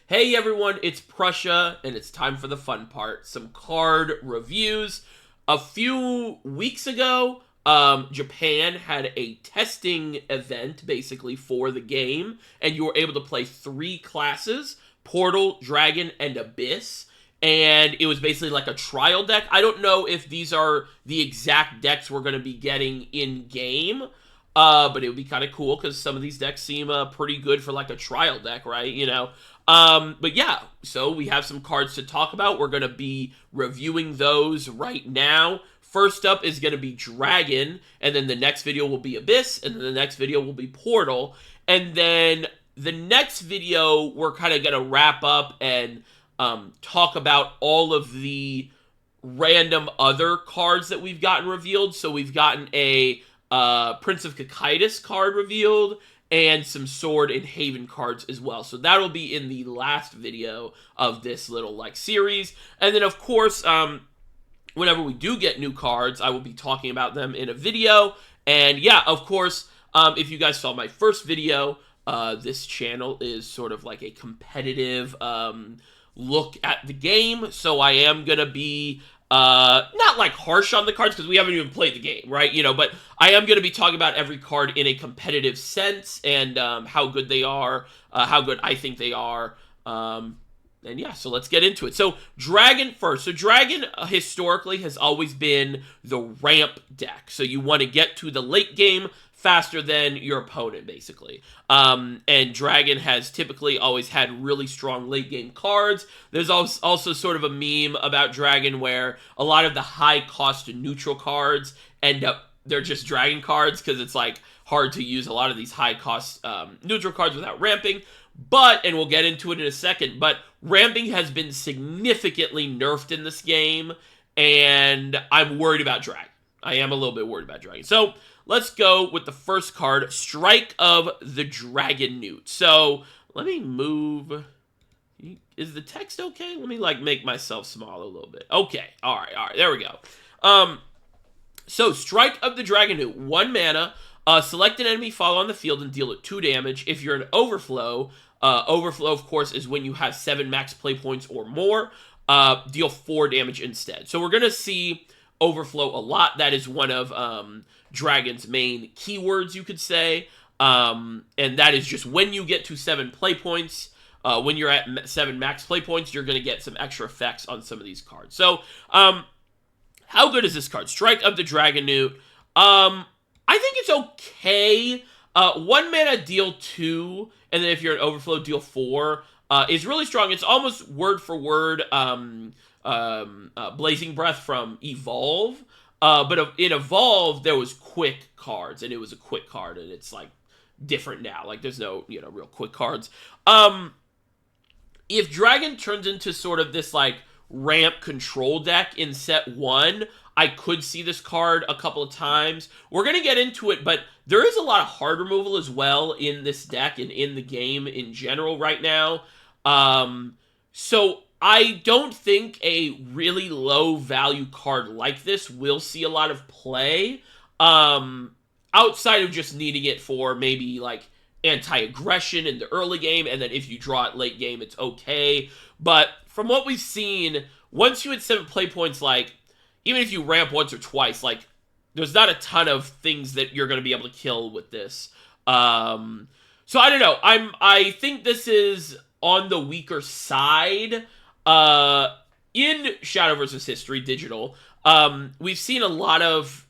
Hey everyone, it's Prussia, and it's time for the fun part. Some card reviews. A few weeks ago, Japan had a testing event, basically, for the game, and you were able to play 3 classes, Portal, Dragon, and Abyss, and it was basically like a trial deck. I don't know if these are the exact decks we're going to be getting in-game, but it would be kind of cool because some of these decks seem pretty good for like a trial deck, right? But yeah, so we have some cards to talk about. We're going to be reviewing those right now. First up is going to be Dragon, and then the next video will be Abyss, and then the next video will be Portal. And then the next video, we're kind of going to wrap up and talk about all of the random other cards that we've gotten revealed. So we've gotten a Prince of Cocytus card revealed, and some Sword and Haven cards as well. So that'll be in the last video of this little, series. And then, of course, whenever we do get new cards, I will be talking about them in a video. And, yeah, of course, if you guys saw my first video, this channel is sort of like a competitive look at the game. So I am going to be not like harsh on the cards because we haven't even played the game, right? But I am going to be talking about every card in a competitive sense and how good they are, how good I think they are. And yeah, so let's get into it. So Dragon first. So Dragon historically has always been the ramp deck. So you want to get to the late game faster than your opponent, basically. And Dragon has typically always had really strong late game cards. There's also sort of a meme about Dragon where a lot of the high cost neutral cards end up, they're just Dragon cards because it's like hard to use a lot of these high cost neutral cards without ramping. But, and we'll get into it in a second, but ramping has been significantly nerfed in this game, and I'm worried about Dragon. I am a little bit worried about Dragon. So let's go with the first card, Strike of the Dragon Newt. So let me move. Is the text okay? Let me make myself small a little bit. Okay. All right. There we go. So Strike of the Dragon Newt, 1 mana. Select an enemy, follow on the field, and deal it 2 damage. If you're an overflow, overflow, of course, is when you have 7 max play points or more. Deal 4 damage instead. So we're going to see overflow a lot. That is one of Dragon's main keywords, you could say. And that is just when you get to 7 play points, when you're at 7 max play points, you're going to get some extra effects on some of these cards. So, how good is this card? Strike of the Dragon Newt. I think it's okay. 1 mana, deal 2, and then if you're an overflow, deal 4, is really strong. It's almost word for word Blazing Breath from Evolve. But in Evolve, there was quick cards, and it was a quick card, and it's, different now. There's no, real quick cards. If Dragon turns into sort of this, ramp control deck in set 1, I could see this card a couple of times. We're going to get into it, but there is a lot of hard removal as well in this deck and in the game in general right now. So I don't think a really low value card like this will see a lot of play, outside of just needing it for maybe anti-aggression in the early game, and then if you draw it late game, it's okay. But from what we've seen, once you hit 7 play points, even if you ramp once or twice, there's not a ton of things that you're going to be able to kill with this. So I don't know. I think this is on the weaker side. In Shadowverse history, digital, we've seen a lot of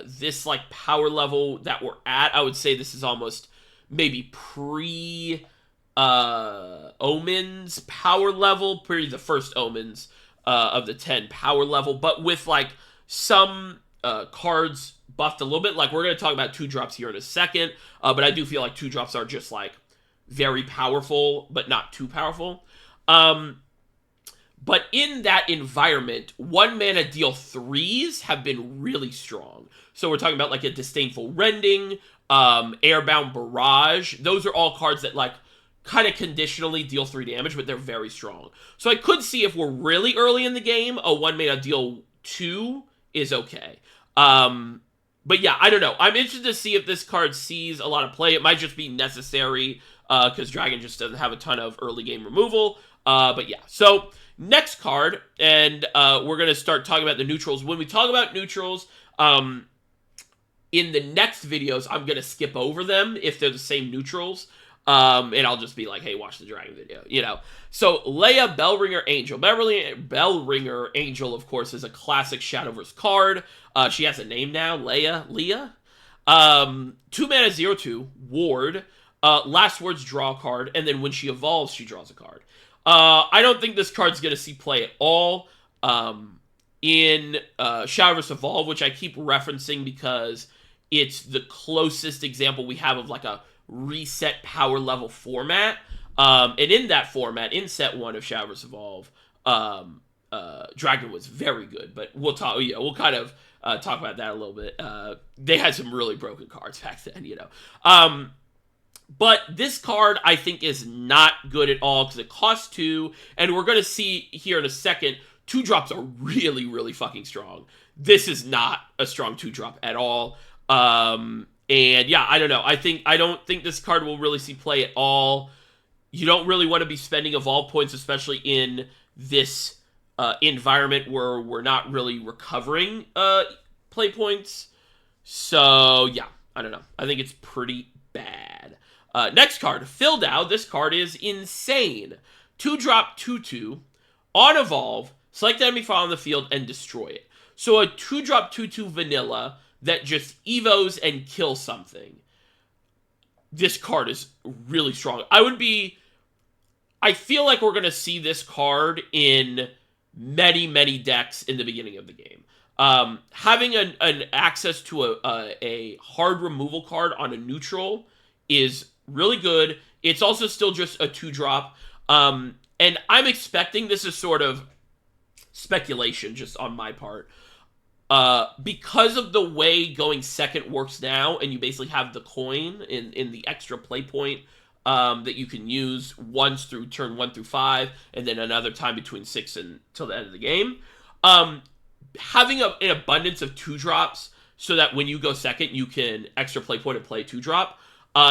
this power level that we're at. I would say this is almost maybe Omens power level, the first Omens of the 10 power level, but with some cards buffed a little bit. We're going to talk about 2-drops here in a second, but I do feel 2-drops are just very powerful, but not too powerful. But in that environment, 1 mana deal 3s have been really strong. So we're talking about a Disdainful Rending, Airbound Barrage. Those are all cards that kind of conditionally deal 3 damage, but they're very strong. So I could see if we're really early in the game, a 1 mana deal 2 is okay. But yeah, I don't know. I'm interested to see if this card sees a lot of play. It might just be necessary because Dragon just doesn't have a ton of early game removal. But yeah, so next card, and we're going to start talking about the neutrals. When we talk about neutrals, in the next videos, I'm going to skip over them if they're the same neutrals. And I'll just be like, hey, watch the Dragon video, you know. So, Leia, Bellringer Angel. Bellringer Angel, of course, is a classic Shadowverse card. She has a name now, Leia. 2 mana, 0/2, Ward. Last words, draw a card. And then when she evolves, she draws a card. I don't think this card's going to see play at all in Shadowverse Evolve, which I keep referencing because it's the closest example we have of like a reset power level format. And in that format, in set 1 of Shadowverse Evolve, Dragon was very good. But we'll talk. Yeah, we'll kind of talk about that a little bit. They had some really broken cards back then, you know. But this card, I think, is not good at all because it costs 2, and we're going to see here in a second, 2-drops are really, really fucking strong. This is not a strong 2-drop at all. And yeah, I don't know. I don't think this card will really see play at all. You don't really want to be spending Evolve points, especially in this environment where we're not really recovering play points. So yeah, I don't know. I think it's pretty bad. Next card, Fildau. This card is insane. 2-drop, 2/2. On Evolve, select the enemy file on the field and destroy it. So a 2-drop, 2/2 vanilla that just evos and kills something. This card is really strong. I feel like we're going to see this card in many, many decks in the beginning of the game. Having an access to a hard removal card on a neutral is really good. It's also still just a 2-drop. And I'm expecting, this is sort of speculation just on my part, because of the way going second works now, and you basically have the coin in the extra play point that you can use once through turn 1 through 5, and then another time between 6 and till the end of the game. Having an abundance of 2-drops so that when you go second, you can extra play point and play 2-drop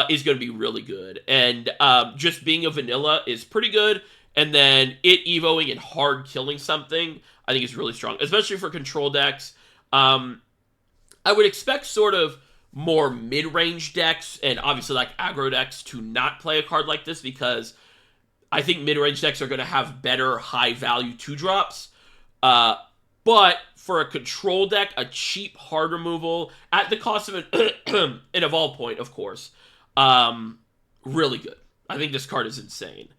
is going to be really good. And just being a vanilla is pretty good. And then it evoing and hard killing something, I think is really strong, especially for control decks. I would expect sort of more mid-range decks and obviously like aggro decks to not play a card like this because I think mid-range decks are going to have better high-value 2-drops. But for a control deck, a cheap hard removal at the cost of an evolve point, of course, really good. I think this card is insane,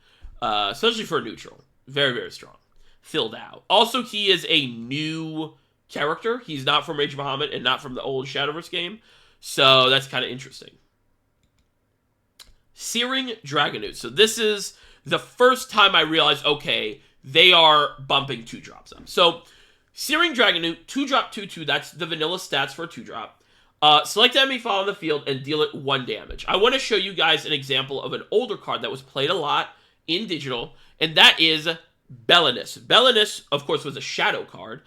especially for a neutral. Very, very strong. Fildau. Also, he is a new character. He's not from Rage Bahamut and not from the old Shadowverse game. So that's kind of interesting. Searing Dragonute. So this is the first time I realized, okay, they are bumping 2-drops up. So Searing Dragonute, 2-drop, 2/2. That's the vanilla stats for a 2-drop. Select enemy file on the field and deal it 1 damage. I want to show you guys an example of an older card that was played a lot in digital, and that is Belinus. Belinus, of course, was a shadow card.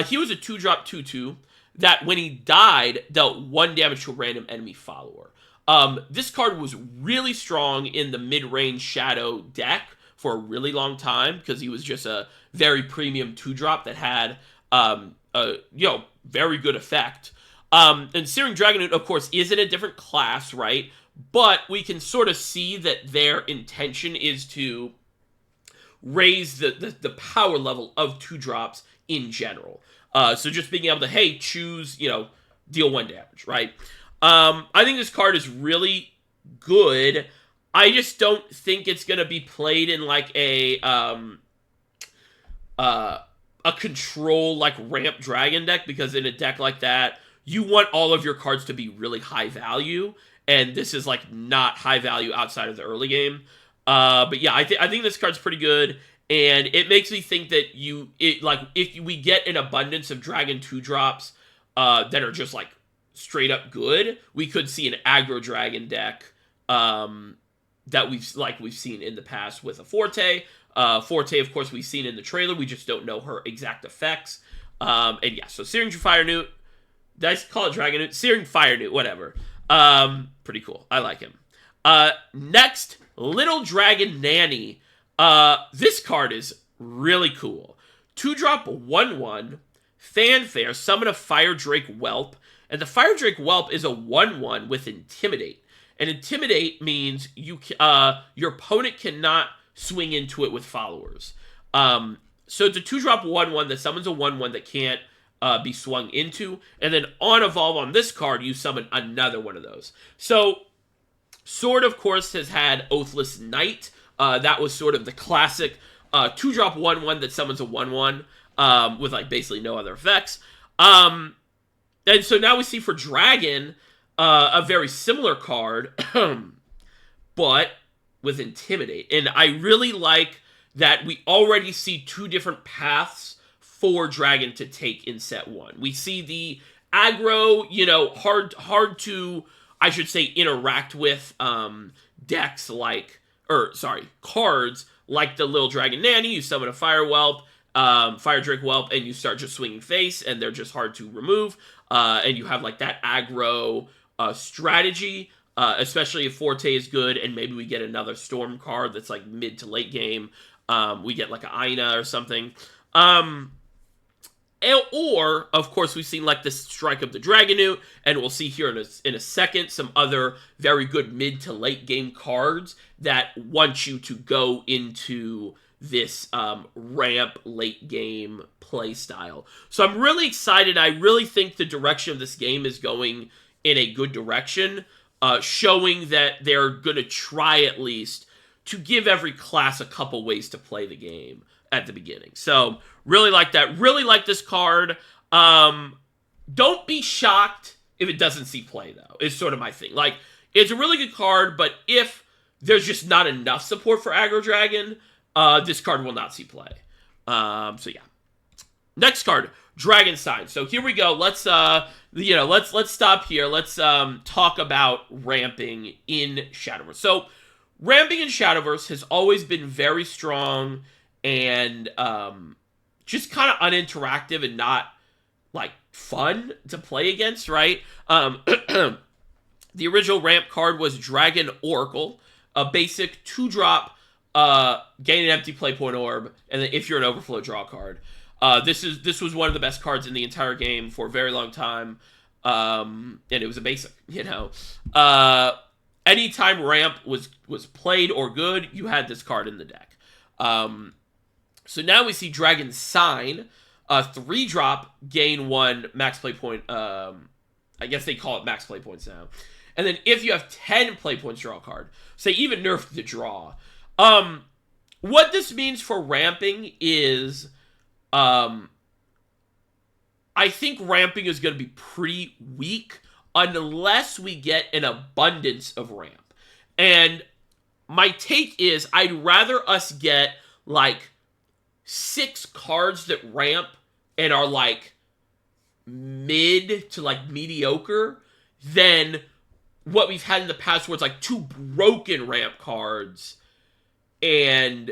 He was a 2-drop, 2/2 that when he died, dealt 1 damage to a random enemy follower. This card was really strong in the mid-range shadow deck for a really long time because he was just a very premium 2-drop that had very good effect. And Searing Dragonute, of course, is in a different class, right? But we can sort of see that their intention is to raise the power level of 2-drops in general. So just being able to, hey, choose, deal 1 damage, right? I think this card is really good. I just don't think it's going to be played in like a control like ramp dragon deck, because in a deck like that, you want all of your cards to be really high value, and this is like not high value outside of the early game. But yeah, I think this card's pretty good, and it makes me think that if we get an abundance of dragon 2-drops that are just like straight up good, we could see an aggro dragon deck that we've seen in the past with a Forte. Forte, of course, we've seen in the trailer. We just don't know her exact effects. And yeah, so Searing Fire Newt. Did I call it Dragon Newt? Searing Fire Newt, whatever. Pretty cool. I like him. Next, Little Dragon Nanny. This card is really cool. 2-drop 1/1, Fanfare, summon a Fire Drake Whelp, and the Fire Drake Whelp is a 1/1 with Intimidate. And Intimidate means your opponent cannot swing into it with followers. So it's a 2-drop 1/1 that summons a 1/1 that can't be swung into, and then on evolve on this card, you summon another one of those. So Sword, of course, has had Oathless Knight. That was sort of the classic 2-drop 1/1 that summons a 1/1 with like basically no other effects. And so now we see for Dragon a very similar card, but with Intimidate. And I really like that we already see 2 different paths for Dragon to take in set 1. We see the aggro, hard to, I should say, interact with decks like, cards like the Little Dragon Nanny. You summon a Fire Drake Whelp, and you start just swinging face, and they're just hard to remove. And you have like that aggro strategy, especially if Forte is good, and maybe we get another Storm card that's like mid to late game. We get like an Aina or something. Or, of course, we've seen like the Strike of the Dragonute, and we'll see here in a second some other very good mid to late game cards that want you to go into this ramp late game play style. So I'm really excited. I really think the direction of this game is going in a good direction, showing that they're going to try at least to give every class a couple ways to play the game at the beginning. So really like that. Really like this card. Don't be shocked if it doesn't see play, though. It's sort of my thing. Like, it's a really good card, but if there's just not enough support for Aggro Dragon, this card will not see play. So yeah. Next card, Dragon Sign. So here we go. Let's stop here. Let's talk about ramping in Shadowverse. So ramping in Shadowverse has always been very strong and just kind of uninteractive and not like fun to play against, right? The original ramp card was Dragon Oracle, a basic 2-drop, gain an empty play point orb, and then if you're an overflow, draw a card. This was one of the best cards in the entire game for a very long time, and it was a basic, anytime ramp was played or good, you had this card in the deck. So now we see Dragon Sign, a 3-drop, gain 1 max play point. I guess they call it max play points now. And then if you have 10 play points, draw a card. So they even nerfed the draw. What this means for ramping is, I think ramping is going to be pretty weak unless we get an abundance of ramp. And my take is I'd rather us get like 6 cards that ramp and are like mid to like mediocre than what we've had in the past where it's like 2 broken ramp cards and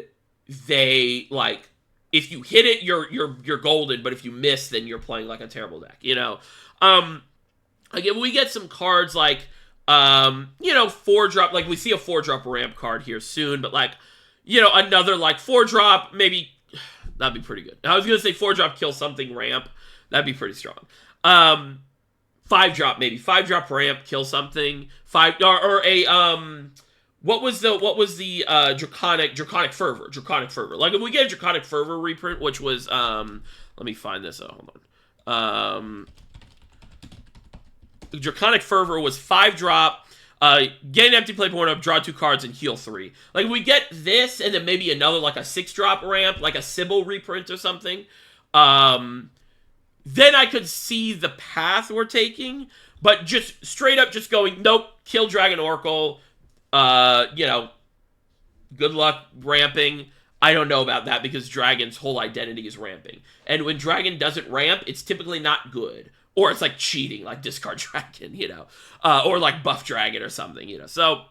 they like, if you hit it, you're golden, but if you miss, then you're playing like a terrible deck, Like if we get some cards like 4-drop, like we see a 4-drop ramp card here soon, but like, another like 4-drop, maybe that'd be pretty good. I was gonna say 4-drop kill something ramp, that'd be pretty strong. 5-drop maybe 5-drop ramp kill something, or a what was the draconic fervor. Like if we get a draconic fervor reprint, which was let me find this. Hold on. Draconic Fervor was 5-drop, get an empty play point up, draw 2 cards, and heal 3. Like, we get this, and then maybe another, like, a 6-drop ramp, like a Sybil reprint or something. Then I could see the path we're taking, but just straight up just going, nope, kill Dragon Oracle, good luck ramping. I don't know about that, because Dragon's whole identity is ramping. And when Dragon doesn't ramp, it's typically not good. Or it's like cheating, like discard Dragon, or like buff Dragon or something, So,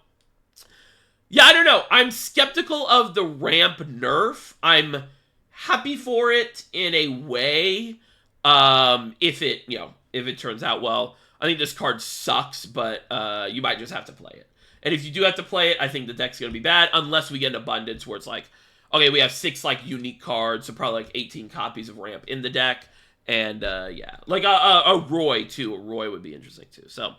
yeah, I don't know. I'm skeptical of the ramp nerf. I'm happy for it in a way. If it turns out well. I think this card sucks, but you might just have to play it. And if you do have to play it, I think the deck's going to be bad, unless we get an abundance where it's like, okay, we have 6, like, unique cards, so probably, like, 18 copies of Ramp in the deck. And, yeah. Like, a Roy, too. A Roy would be interesting, too. So,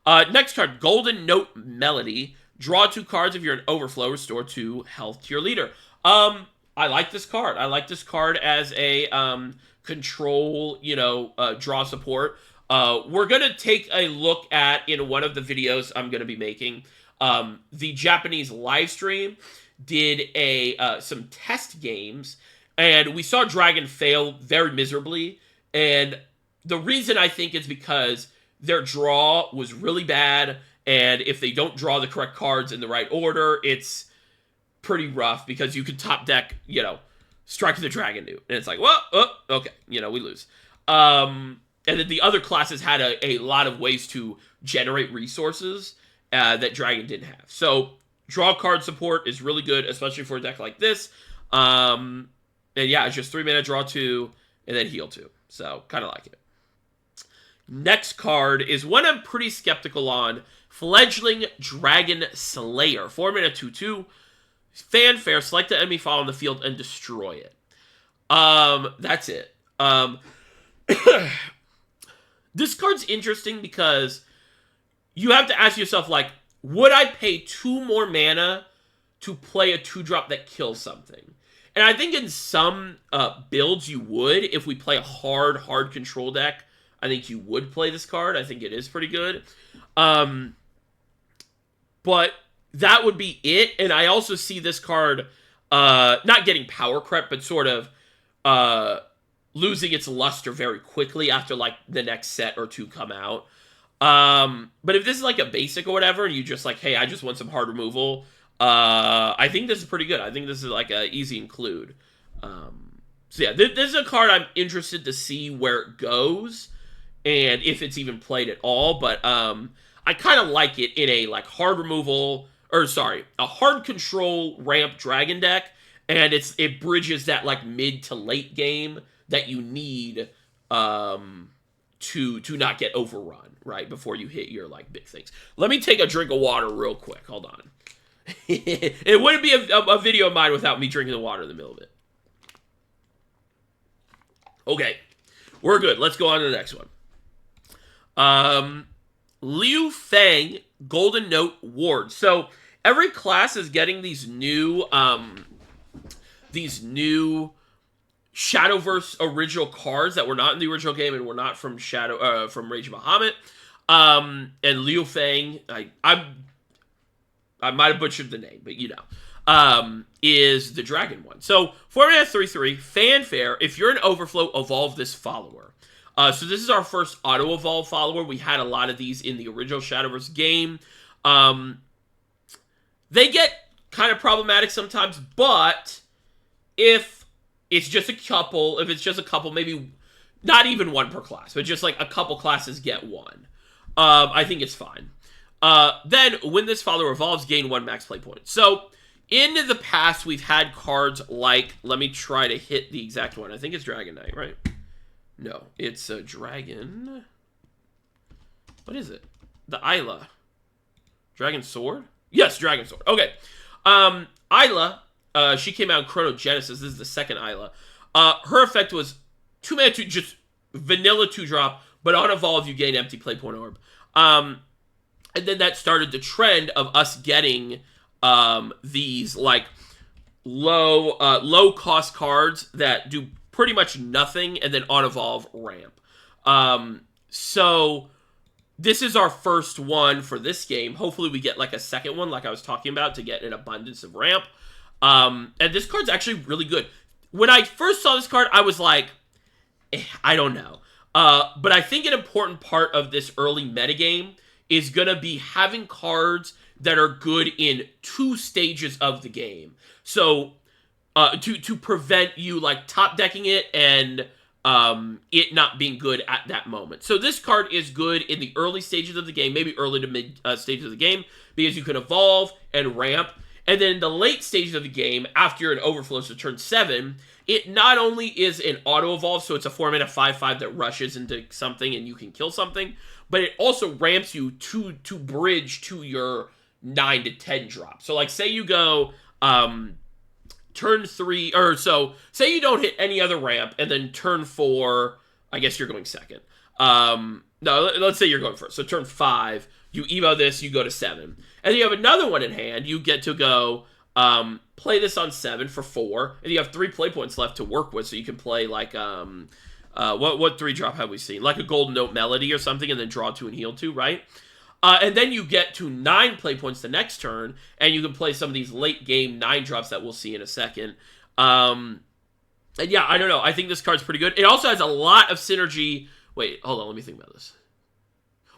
next card, Golden Note Melody. Draw 2 cards if you're an overflow. Restore 2 health to your leader. I like this card. I like this card as a control, draw support. We're going to take a look at, in one of the videos I'm going to be making, the Japanese live stream did some test games, and we saw Dragon fail very miserably. And the reason I think is because their draw was really bad, and if they don't draw the correct cards in the right order, it's pretty rough, because you could top deck, Strike the Dragon Newt, and it's like, well, okay, we lose. And then the other classes had a lot of ways to generate resources that Dragon didn't have. So draw card support is really good, especially for a deck like this. And yeah, it's just 3 mana, draw 2, and then heal 2. So kind of like it. Next card is one I'm pretty skeptical on. Fledgling Dragon Slayer. 4 mana, 2/2. Fanfare, select the enemy file on the field and destroy it. That's it. This card's interesting because you have to ask yourself, like, would I pay 2 more mana to play a 2-drop that kills something? And I think in some builds you would. If we play a hard control deck, I think you would play this card. I think it is pretty good. But that would be it. And I also see this card not getting power crept, but sort of losing its luster very quickly after, like, the next set or 2 come out. But if this is like a basic or whatever, and you just like, hey, I just want some hard removal, I think this is pretty good. I think this is like a easy include. So yeah, this is a card I'm interested to see where it goes, and if it's even played at all. But I kind of like it in a like hard removal, or sorry, a hard control ramp dragon deck, and it bridges that like mid to late game that you need to not get overrun right before you hit your like big things. Let me take a drink of water real quick. Hold on. It wouldn't be a video of mine without me drinking the water in the middle of it. Okay, we're good. Let's go on to the next one. Liu Fang Golden Note Ward. So every class is getting these new Shadowverse original cards that were not in the original game and were not from from Rage of Bahamut. And Liu Fang, I might have butchered the name, but is the dragon one. So 4 mana 3/3 Fanfare. If you're an overflow, evolve this follower. So this is our first auto evolve follower. We had a lot of these in the original Shadowverse game. They get kind of problematic sometimes, but if it's just a couple, maybe not even one per class, but just like a couple classes get one, I think it's fine. Then when this follower evolves, gain 1 max play point. So in the past, we've had cards like, let me try to hit the exact one. I think it's Dragon Knight, right? No, it's a dragon. What is it? The Isla. Dragon Sword? Yes, Dragon Sword. Okay. Isla, she came out in Chrono Genesis. This is the second Isla. Her effect was 2 mana, just vanilla 2-drop, but on evolve, you gain empty play point orb. And then that started the trend of us getting these like low cost cards that do pretty much nothing, and then on evolve ramp. So this is our first one for this game. Hopefully we get like a second one, like I was talking about, to get an abundance of ramp. And this card's actually really good. When I first saw this card, I was like, I don't know. But I think an important part of this early metagame is going to be having cards that are good in 2 stages of the game. So to prevent you like top decking it and it not being good at that moment. So this card is good in the early stages of the game, maybe early to mid stages of the game, because you can evolve and ramp. And then in the late stages of the game, after you're in overflow, so turn 7, it not only is an auto-evolve, so it's a 4 mana 5/5 that rushes into something and you can kill something, but it also ramps you to bridge to your 9 to 10 drop. So like say you go turn 3, or so say you don't hit any other ramp, and then turn 4, I guess you're going second. No, let's say you're going first. So turn 5, you evo this, you go to 7. And then you have another one in hand. You get to go play this on 7 for 4, and you have 3 play points left to work with, so you can play like what 3 drop have we seen? Like a Golden Note Melody or something, and then draw 2 and heal 2, right? And then you get to 9 play points the next turn, and you can play some of these late game 9 drops that we'll see in a second. And yeah, I don't know. I think this card's pretty good. It also has a lot of synergy. Wait, hold on. Let me think about this.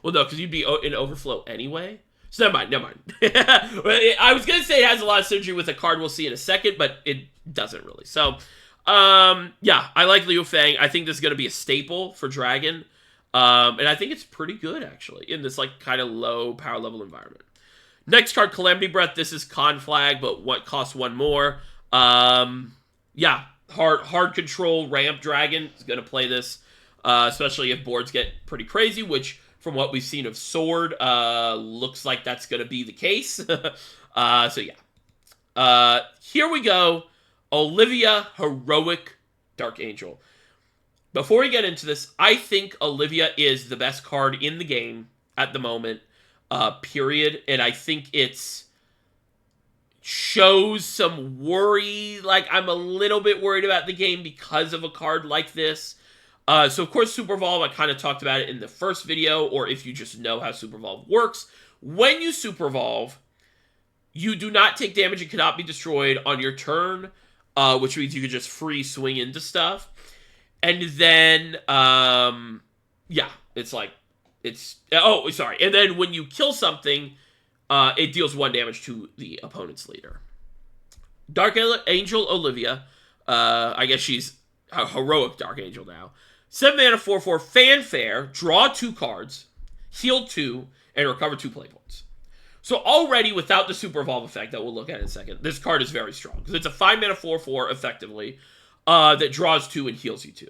Well, no, because you'd be in Overflow anyway. So never mind. I was going to say it has a lot of synergy with a card we'll see in a second, but it doesn't really. So, yeah, I like Liu Fang. I think this is going to be a staple for Dragon. And I think it's pretty good, actually, in this, like, kind of low power level environment. Next card, Calamity Breath. This is Con Flag, but what costs 1 more. Yeah, hard control ramp Dragon is going to play this, especially if boards get pretty crazy, which, from what we've seen of Sword, looks like that's going to be the case. So, yeah. Here we go. Olivia, Heroic Dark Angel. Before we get into this, I think Olivia is the best card in the game at the moment, period. And I think it's shows some worry. Like, I'm a little bit worried about the game because of a card like this. So, of course, Super Evolve, I kind of talked about it in the first video, or if you just know how Super Evolve works. When you Super Evolve, you do not take damage and cannot be destroyed on your turn, which means you can just free swing into stuff. And then, yeah, it's like, oh, sorry. And then when you kill something, it deals 1 damage to the opponent's leader. Dark Angel Olivia, I guess she's a Heroic Dark Angel now. 7 mana, 4/4, Fanfare, draw 2 cards, heal 2, and recover 2 play points. So already, without the Super Evolve effect that we'll look at in a second, this card is very strong. Because it's a 5 mana, 4/4, effectively, that draws 2 and heals you 2.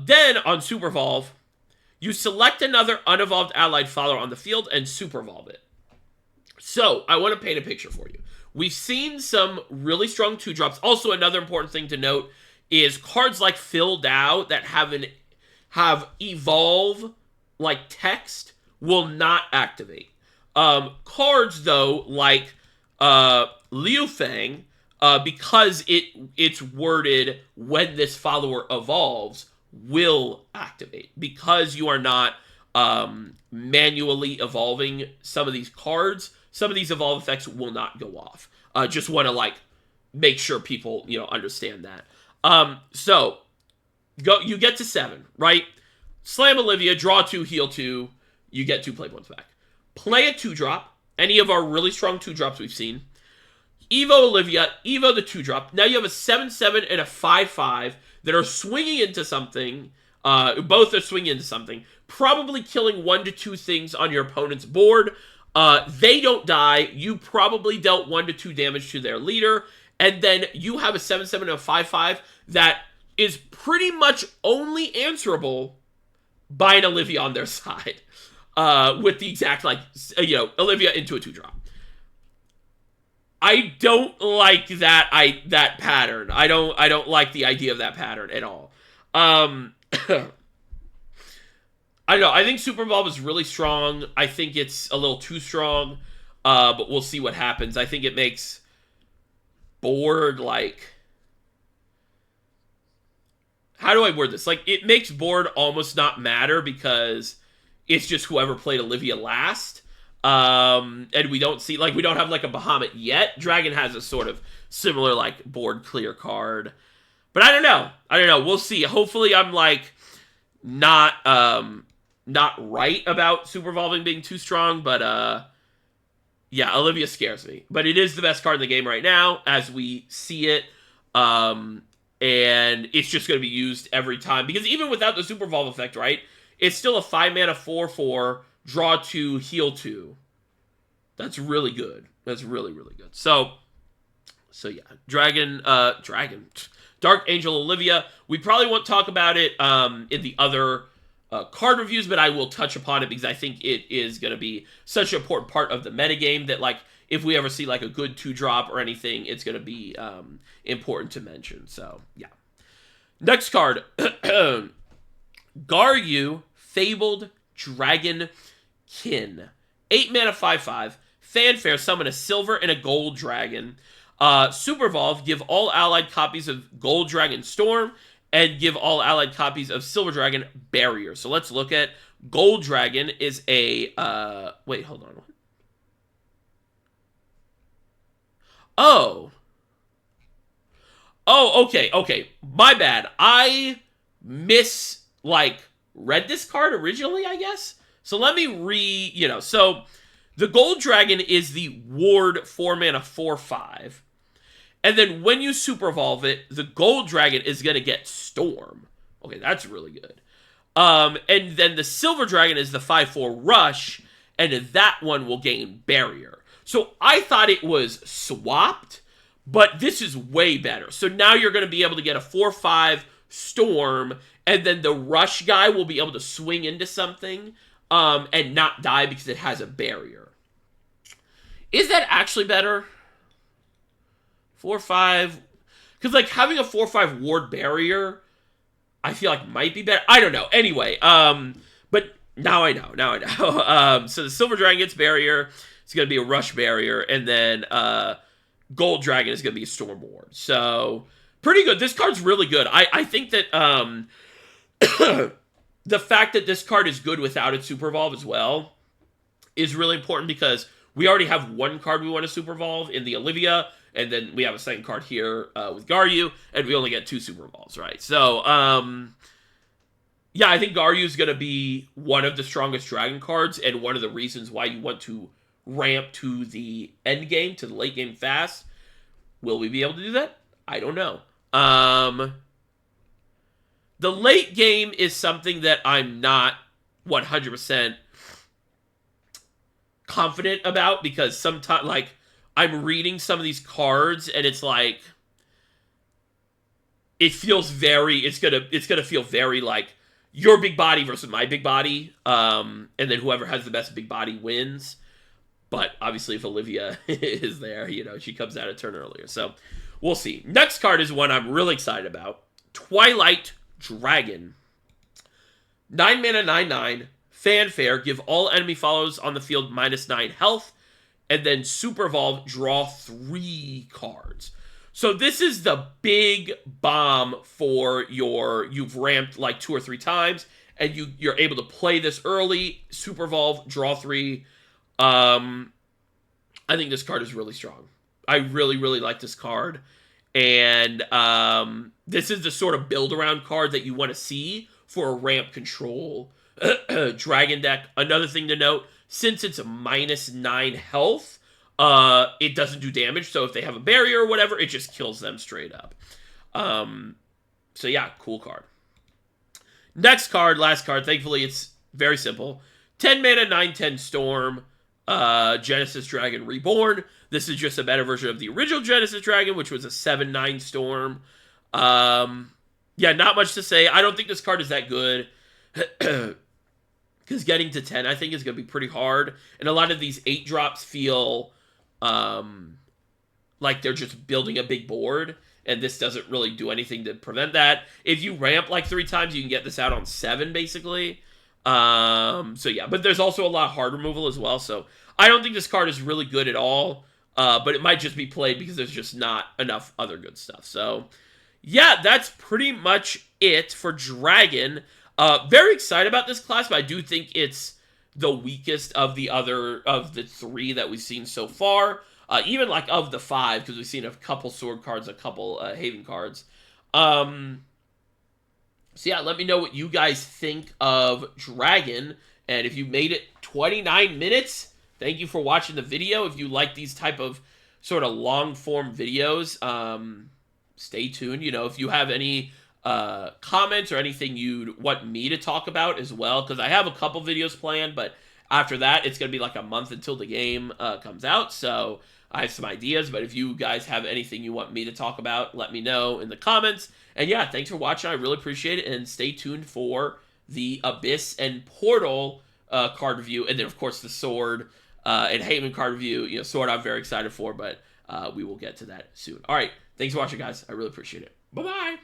Then, on Super Evolve, you select another unevolved allied follower on the field and Super Evolve it. So, I want to paint a picture for you. We've seen some really strong 2-drops. Also, another important thing to note is cards like Phil Dao that have evolve like text will not activate. Cards, though, like Liu Fang, because it's worded when this follower evolves, will activate. Because you are not manually evolving some of these cards, some of these evolve effects will not go off. Just want to, like, make sure people, understand that. So, you get to 7, right? Slam Olivia, draw 2, heal 2, you get 2 play points back. Play a 2-drop, any of our really strong 2-drops we've seen. Evo Olivia, Evo the 2-drop. Now you have a 7/7 and a 5/5 that are swinging into something. Both are swinging into something. Probably killing 1 to 2 things on your opponent's board. They don't die. You probably dealt 1 to 2 damage to their leader. And then you have a 7/7 and a 5/5 that is pretty much only answerable by an Olivia on their side. With the exact, Olivia into a 2-drop. I don't like that pattern. I don't like the idea of that pattern at all. I don't know. I think Super Evolve is really strong. I think it's a little too strong. But we'll see what happens. I think it makes board, how do I word this? It makes board almost not matter because it's just whoever played Olivia last. And we don't see, we don't have, a Bahamut yet. Dragon has a sort of similar, board clear card. But I don't know. We'll see. Hopefully I'm, not right about Super Evolving being too strong. But, yeah, Olivia scares me. But it is the best card in the game right now, as we see it. And it's just going to be used every time. Because even without the Super Evolve effect, right? It's still a 5 mana 4/4, draw 2, heal 2. That's really good. That's really, really good. So yeah. Dark Angel Olivia. We probably won't talk about it in the other card reviews, but I will touch upon it because I think it is going to be such an important part of the metagame that, like, if we ever see, like, a good 2-drop or anything, it's going to be important to mention. So, yeah. Next card. Garyu, Fabled Dragon Kin. 8 mana, 5/5. Fanfare, summon a silver and a gold dragon. Super Evolve, give all allied copies of Gold Dragon Storm, and give all allied copies of Silver Dragon Barrier. So let's look at Gold Dragon is a, wait, hold on. Oh, okay. My bad. I read this card originally, I guess. So let me so the Gold Dragon is the Ward 4 mana 4/5. And then when you Super Evolve it, the Gold Dragon is going to get Storm. Okay, that's really good. And then the Silver Dragon is the 5/4 Rush, and that one will gain Barrier. So I thought it was swapped, but this is way better. So now you're going to be able to get a 4/5 Storm, and then the Rush guy will be able to swing into something and not die because it has a Barrier. Is that actually better? 4/5, because like having a 4/5 Ward Barrier, I feel like might be better. I don't know. Anyway, but now I know. So the Silver Dragon gets Barrier. It's gonna be a Rush Barrier, and then Gold Dragon is gonna be a Storm Ward. So pretty good. This card's really good. I think that the fact that this card is good without its Super Evolve as well is really important because we already have one card we want to Super Evolve in the Olivia, and then we have a second card here with Garyu, and we only get 2 Super Evolves, right? So, yeah, I think Garyu is going to be one of the strongest Dragon cards, and one of the reasons why you want to ramp to the end game, to the late game fast. Will we be able to do that? I don't know. The late game is something that I'm not 100% confident about, because sometimes, like, I'm reading some of these cards and it's like, it feels very, it's gonna feel very like your big body versus my big body, and then whoever has the best big body wins. But obviously if Olivia is there, she comes out a turn earlier, so we'll see. Next card is one I'm really excited about. Twilight Dragon. 9 mana, 9/9. Fanfare, give all enemy follows on the field -9 health, and then Super Evolve, draw 3 cards. So this is the big bomb for you've ramped like 2 or 3 times, and you're able to play this early, Super Evolve, draw 3. I think this card is really strong. I really, really like this card. And this is the sort of build-around card that you want to see for a ramp control Dragon deck. Another thing to note, since it's a -9 health, it doesn't do damage. So if they have a barrier or whatever, it just kills them straight up. So yeah, cool card. Next card, last card. Thankfully, it's very simple. 10 mana, 9/10 Storm. Genesis Dragon Reborn. This is just a better version of the original Genesis Dragon, which was a 7/9 Storm. Yeah, not much to say. I don't think this card is that good. Because getting to 10, I think, is going to be pretty hard. And a lot of these 8-drops feel like they're just building a big board. And this doesn't really do anything to prevent that. If you ramp like 3 times, you can get this out on 7, basically. So yeah, but there's also a lot of hard removal as well. So I don't think this card is really good at all. But it might just be played because there's just not enough other good stuff. So yeah, that's pretty much it for Dragon. Very excited about this class, but I do think it's the weakest of the 3 that we've seen so far. Even like of the 5, because we've seen a couple Sword cards, a couple Haven cards. So yeah, let me know what you guys think of Dragon. And if you made it 29 minutes, thank you for watching the video. If you like these type of sort of long-form videos, stay tuned. If you have any comments or anything you'd want me to talk about as well, because I have a couple videos planned, but after that, it's going to be like a month until the game comes out, so I have some ideas. But if you guys have anything you want me to talk about, let me know in the comments. And yeah, thanks for watching. I really appreciate it, and stay tuned for the Abyss and Portal card review, and then of course the Sword and Heyman card review. You know, Sword I'm very excited for, but we will get to that soon. All right, thanks for watching, guys. I really appreciate it. Bye bye.